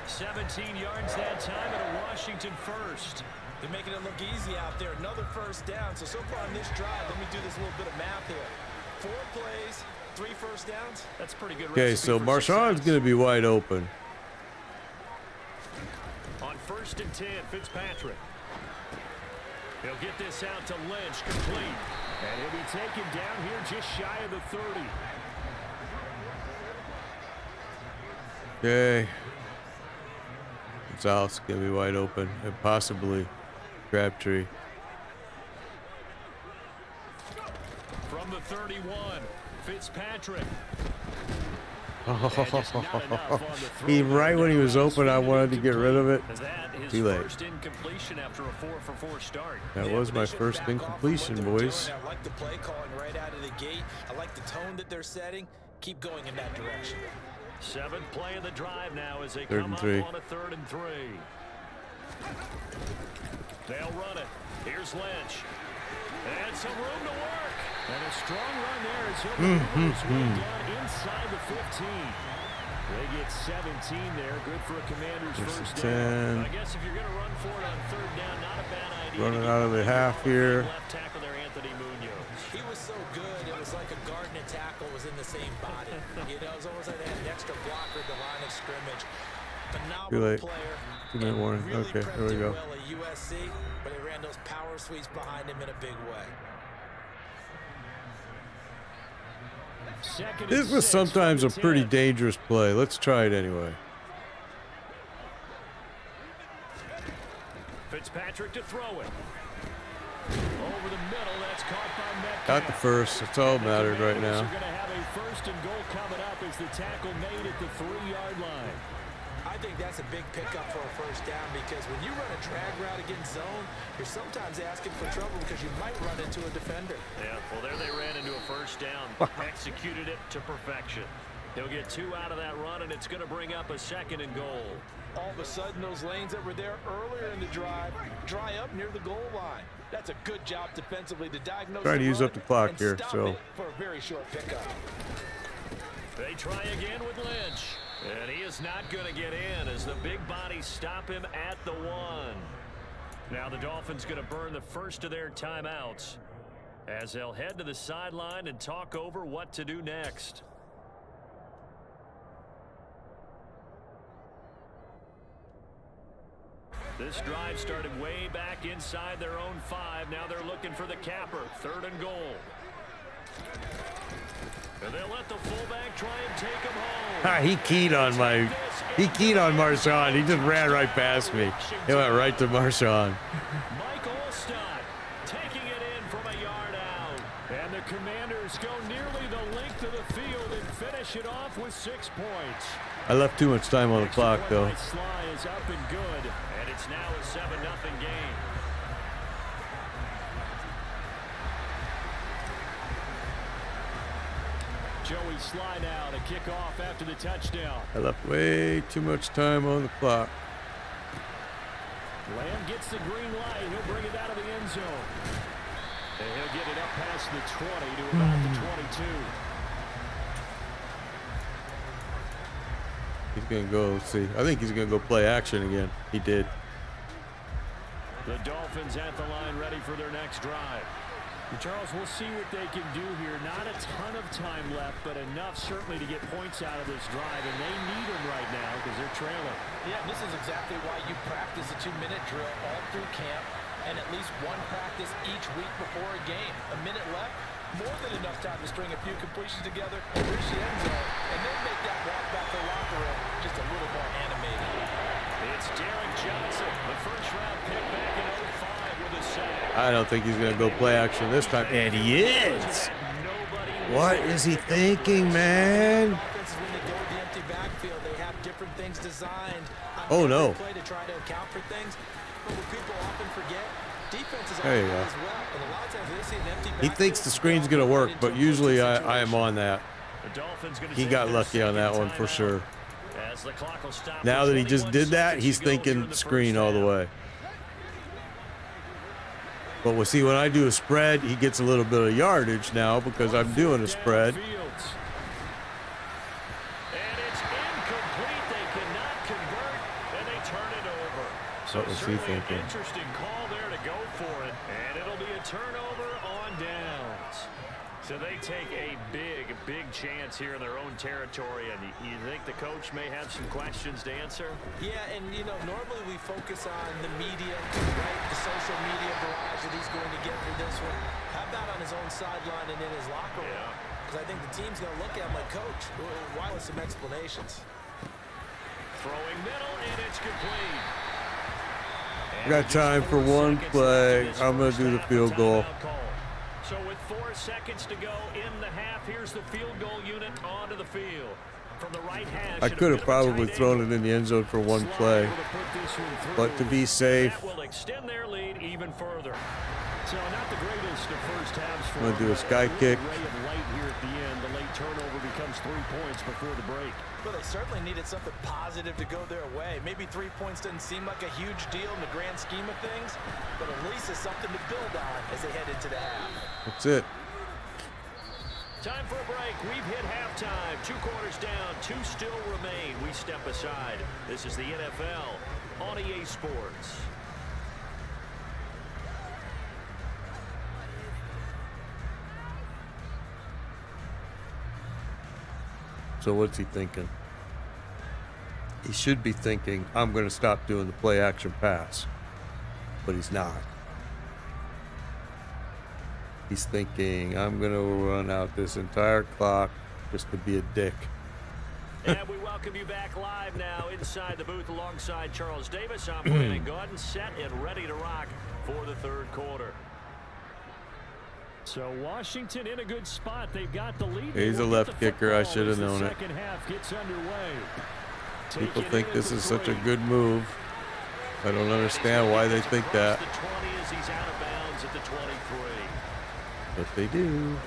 17 yards that time and a Washington first. They're making it look easy out there. Another first down. So far on this drive, let me do this little bit of math here. 4 plays, 3 first downs. That's pretty good. Okay, so Marshawn's going to be wide open. On 1st and 10, Fitzpatrick. He'll get this out to Lynch, complete. And he'll be taken down here just shy of the 30. Okay. Gonzalez going to be wide open. And possibly Crabtree. From the 31, Fitzpatrick. Right when he was open, I wanted to get rid of it. Too late. First incompletion after a 4-for-4 start. That was my first incompletion, boys. I like the play calling right out of the gate. I like the tone that they're setting. Keep going in that direction. 7th play of the drive now as they 3rd come and up 3. on a 3rd and 3. They'll run it. Here's Lynch. And some room to work. And a strong run there as he'll move his way down inside the 15. They get 17 there. Good for a Commander's first down. I guess if you're going to run for it on 3rd down, not a bad idea. Running out of the half here. Left tackle there, Anthony Munoz. He was so good, it was like a guard and a tackle was in the same body. You know, it was almost like they had an extra blocker at the line of scrimmage. Phenomenal player. 2-minute warning. Really okay, here we go. well at USC, but they ran those power sweeps behind him in a big way. This was sometimes a pretty dangerous play. Let's try it anyway. Fitzpatrick to throw it. Over the middle, that's caught by Metcalf. Got the first. That's all that mattered right now. We're going to have a 1st and goal coming up as the tackle made at the 3-yard line. I think that's a big pickup for a first down because when you run a drag route against zone, you're sometimes asking for trouble because you might run into a defender. Yeah, well, there they ran into a first down. Executed it to perfection. He'll get 2 out of that run, and it's going to bring up a 2nd and goal. All of a sudden, those lanes that were there earlier in the drive dry up near the goal line. That's a good job defensively to diagnose. Trying to use up the clock here, so. For a very short pickup. They try again with Lynch. And he is not going to get in as the big bodies stop him at the 1. Now the Dolphins going to burn the first of their timeouts as they'll head to the sideline and talk over what to do next. This drive started way back inside their own 5. Now they're looking for the capper. 3rd and goal. And they'll let the fullback try and take him home. He keyed on Marshawn. He just ran right past me. He went right to Marshawn. Mike Allstott taking it in from a yard out. And the Commanders go nearly the length of the field and finish it off with 6 points. I left too much time on the clock, though. Sly is up and good, and it's now a 7-0 game. Joey Sly now to kick off after the touchdown. I left way too much time on the clock. Lamb gets the green light. He'll bring it out of the end zone. And he'll get it up past the 20 to about the 22. He's going to go, let's see. I think he's going to go play action again. He did. The Dolphins at the line ready for their next drive. Charles, we'll see what they can do here. Not a ton of time left, but enough certainly to get points out of this drive, and they need them right now because they're trailing. Yeah, this is exactly why you practice a 2-minute drill all through camp and at least one practice each week before a game. A minute left, more than enough time to string a few completions together and reach the end zone, and then make that walk back to the locker room just a little more animated. It's Derek Johnson, the first-round pick back in 05 with a sack. I don't think he's going to go play action this time. And he is. What is he thinking, man? When they go to the empty backfield, they have different things designed on Oh, no. play to try to account for things. But what people often forget, defense is There you on go. as well. And a lot of times they see an empty He backfield, thinks the screen's going to work, but usually I am on that. The Dolphins gonna He take got their lucky on that second one for timeout. sure. As the clock will stop Now with that he just 21 did that, seconds he's to go here in thinking the screen first all the half. way. But we'll see, when I do a spread, he gets a little bit of yardage now because I'm doing a spread. And it's incomplete. They cannot convert, and they turn it over. So What was he certainly thinking? an interesting call there to go for it, and it'll be a turnover on downs. So they take a big chance here in their own territory, and you think the coach may have some questions to answer? Yeah, and you know, normally we focus on the media, right? The social media barrage that he's going to get for this one. How about on his own sideline and in his locker room? Because I think the team's going to look at him like, Coach, why with some explanations? Throwing middle, and it's complete. I got time for one play. I'm going to do the field goal. So with 4 seconds to go in the half, here's the field goal unit onto the field. From the right hash, I could have probably thrown it in the end zone for one play, but to be safe, that will extend their lead even further. So not the greatest of first halves for I'm going to do a sky real kick. ray of light here at the end. The late turnover becomes 3 points before the break. Well, they certainly needed something positive to go their way. Maybe 3 points doesn't seem like a huge deal in the grand scheme of things, but at least it's something to build on as they head into the half. That's it. Time for a break. We've hit halftime. 2 quarters down. 2 still remain. We step aside. This is the NFL on EA Sports. So what's he thinking? He should be thinking, I'm going to stop doing the play action pass. But he's not. He's thinking, I'm going to run out this entire clock just to be a dick. And we welcome you back live now inside the booth alongside Charles Davis. I'm Brandon Gordon, set and ready to rock for the third quarter. So Washington in a good spot. They've got the lead. He's a left kicker. I should have known it. Second half gets underway. People think this is such a good move. I don't understand why they think that. The 20 as he's out of bounds at the 23. But they do.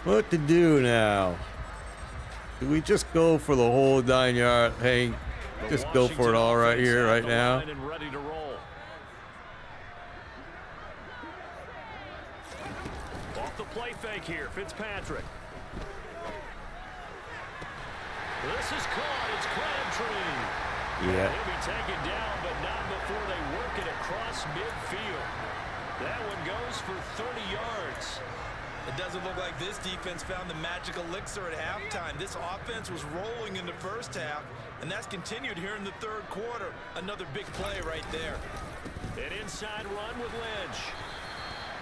What to do now? Do we just go for the whole 9 yard? Hey, just go for it all right here, right now. And ready to roll. Off the play fake here, Fitzpatrick. This is caught. It's Crabtree. Yeah. He'll be taken down, but not before they work it across midfield. That one goes for 30 yards. It doesn't look like this defense found the magic elixir at halftime. This offense was rolling in the first half, and that's continued here in the third quarter. Another big play right there. An inside run with Lynch.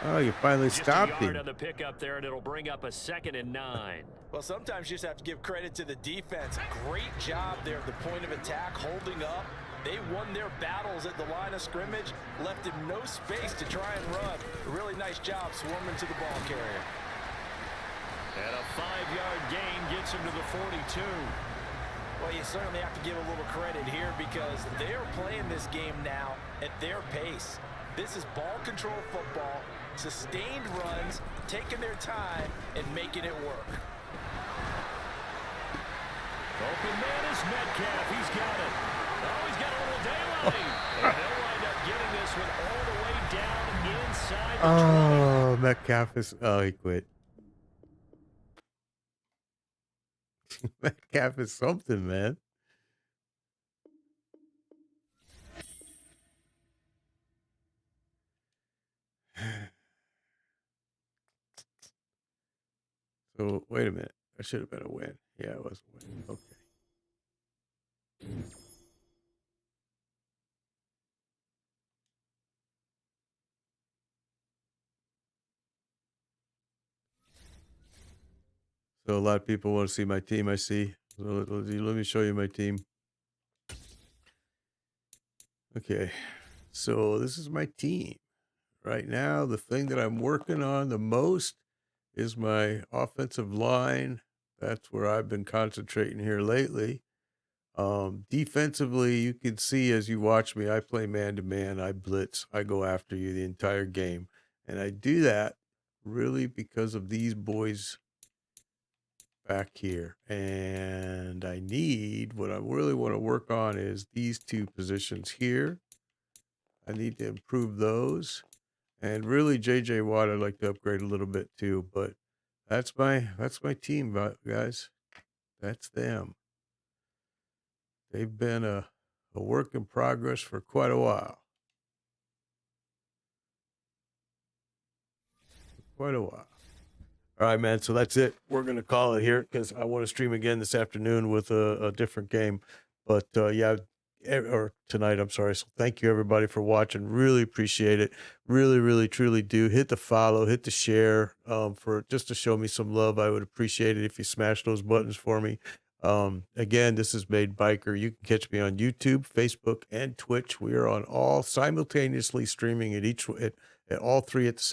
Oh, you finally Just a stopped yard him. on the pickup there, and it'll bring up a 2nd and 9. Well, sometimes you just have to give credit to the defense. Great job there at the point of attack, holding up. They won their battles at the line of scrimmage, left him no space to try and run. A really nice job swarming to the ball carrier. And a 5-yard gain gets him to the 42. Well, you certainly have to give a little credit here because they are playing this game now at their pace. This is ball control football, sustained runs, taking their time and making it work. Open man is Metcalf. He's got it. Oh, he's got a little daylight. And they'll wind up getting this one all the way down inside the 20. Oh, Metcalf is. Oh, he quit. Metcalf is something, man. So, wait a minute. That should have been a win. Yeah, it was a win. Okay. So, a lot of people want to see my team, I see. So let me show you my team. Okay. So, this is my team. Right now, the thing that I'm working on the most is my offensive line. That's where I've been concentrating here lately. Defensively, you can see as you watch me, I play man-to-man, I blitz, I go after you the entire game. And I do that really because of these boys back here. And I need, what I really want to work on is these two positions here. I need to improve those. And really, J.J. Watt, I'd like to upgrade a little bit too. But that's my team, guys. That's them. They've been a work in progress for quite a while. Quite a while. All right, man. So that's it. We're going to call it here because I want to stream again this afternoon with a different game. But yeah, or tonight, I'm sorry. So thank you, everybody, for watching. Really appreciate it. Really, really, truly do. Hit the follow, hit the share for just to show me some love. I would appreciate it if you smash those buttons for me. Again, this is Made Biker. You can catch me on YouTube, Facebook, and Twitch. We are on all simultaneously streaming at all three at the same